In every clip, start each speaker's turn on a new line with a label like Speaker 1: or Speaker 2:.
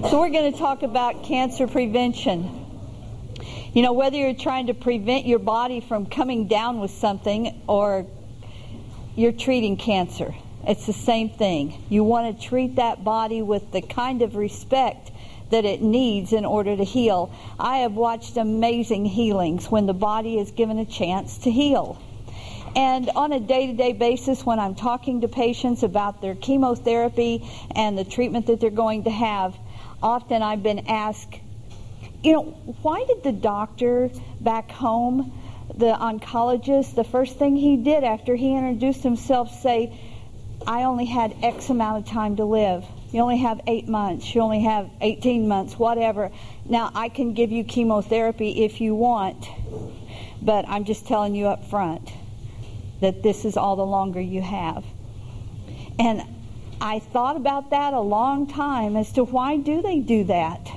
Speaker 1: So we're going to talk about cancer prevention. You know, whether you're trying to prevent your body from coming down with something or you're treating cancer, it's the same thing. You want to treat that body with the kind of respect that it needs in order to heal. I have watched amazing healings when the body is given a chance to heal. And on a day-to-day basis, when I'm talking to patients about their chemotherapy and the treatment that they're going to have, often I've been asked, you know, why did the doctor back home, the oncologist, the first thing he did after he introduced himself, say, I only had X amount of time to live. You only have 8 months. You only have 18 months, whatever. Now, I can give you chemotherapy if you want, but I'm just telling you up front that this is all the longer you have. And I thought about that a long time as to why do they do that.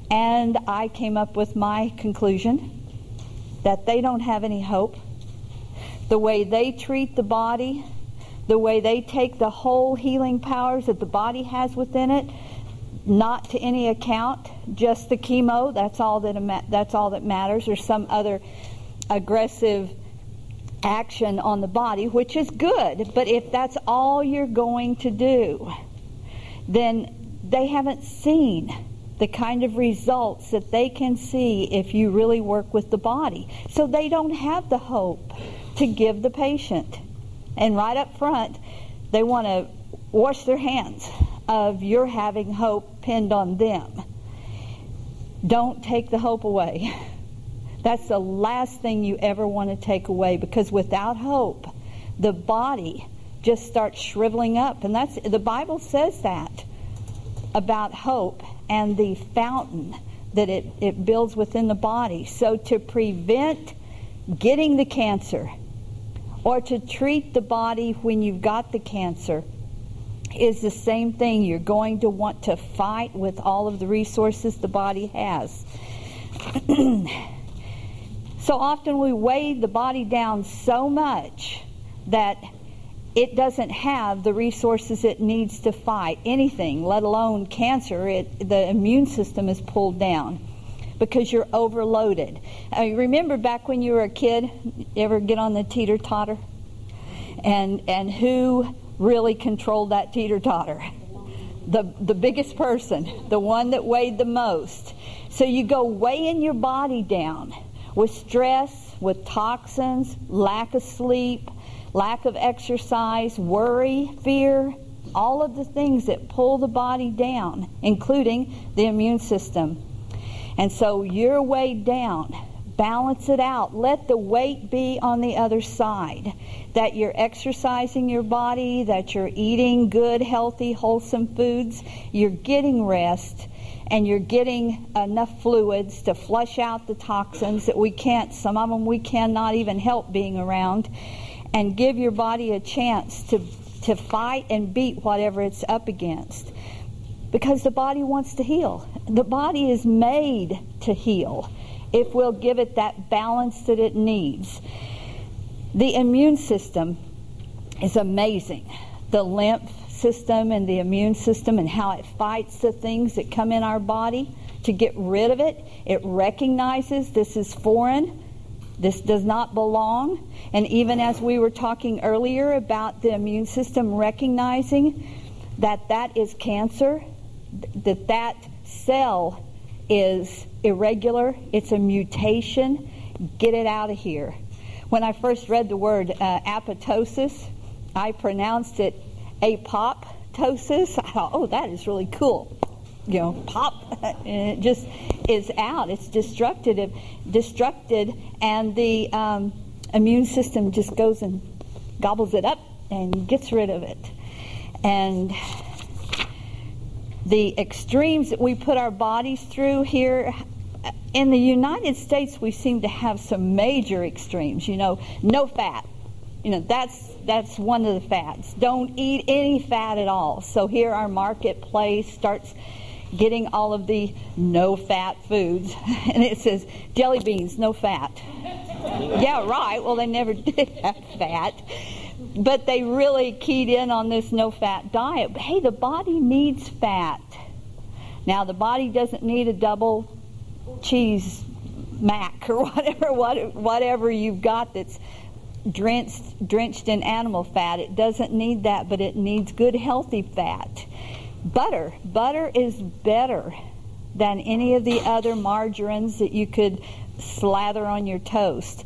Speaker 1: And I came up with my conclusion that they don't have any hope. The way they treat the body, the way they take the whole healing powers that the body has within it, not to any account, just the chemo, that's all that matters, or some other aggressive action on the body, which is good. But if that's all you're going to do, then they haven't seen the kind of results that they can see if you really work with the body. So they don't have the hope to give the patient. And right up front, they want to wash their hands of your having hope pinned on them. Don't take the hope away. That's the last thing you ever want to take away, because without hope, the body just starts shriveling up. And that's the Bible says that about hope and the fountain that it builds within the body. So to prevent getting the cancer or to treat the body when you've got the cancer is the same thing. You're going to want to fight with all of the resources the body has. So often we weigh the body down so much that it doesn't have the resources it needs to fight anything, let alone cancer. The immune system is pulled down because you're overloaded. Remember back when you were a kid, you ever get on the teeter-totter? And who really controlled that teeter-totter? The biggest person, the one that weighed the most. So you go weighing your body down with stress, with toxins, lack of sleep, lack of exercise, worry, fear, all of the things that pull the body down, including the immune system. And so you're weighed down. Balance it out. Let the weight be on the other side. That you're exercising your body, that you're eating good, healthy, wholesome foods, you're getting rest, and you're getting enough fluids to flush out the toxins that some of them we cannot even help being around, and give your body a chance to fight and beat whatever it's up against. Because the body wants to heal. The body is made to heal if we'll give it that balance that it needs. The immune system is amazing. The lymph system and the immune system and how it fights the things that come in our body to get rid of it. It recognizes this is foreign. This does not belong. And even as we were talking earlier about the immune system recognizing that is cancer, that cell is irregular, it's a mutation, get it out of here. When I first read the word apoptosis, I pronounced it apoptosis. I thought, oh, that is really cool. You know, pop, and it just is out. It's destructed, and the immune system just goes and gobbles it up and gets rid of it. And the extremes that we put our bodies through here in the United States, we seem to have some major extremes. You know, no fat. You know, that's one of the fads. Don't eat any fat at all. So here our marketplace starts getting all of the no-fat foods. And it says, jelly beans, no fat. Yeah, right. Well, they never did have fat. But they really keyed in on this no-fat diet. But, hey, the body needs fat. Now, the body doesn't need a double cheese mac or whatever you've got that's drenched in animal fat. It doesn't need that, but it needs good healthy fat. Butter is better than any of the other margarines that you could slather on your toast.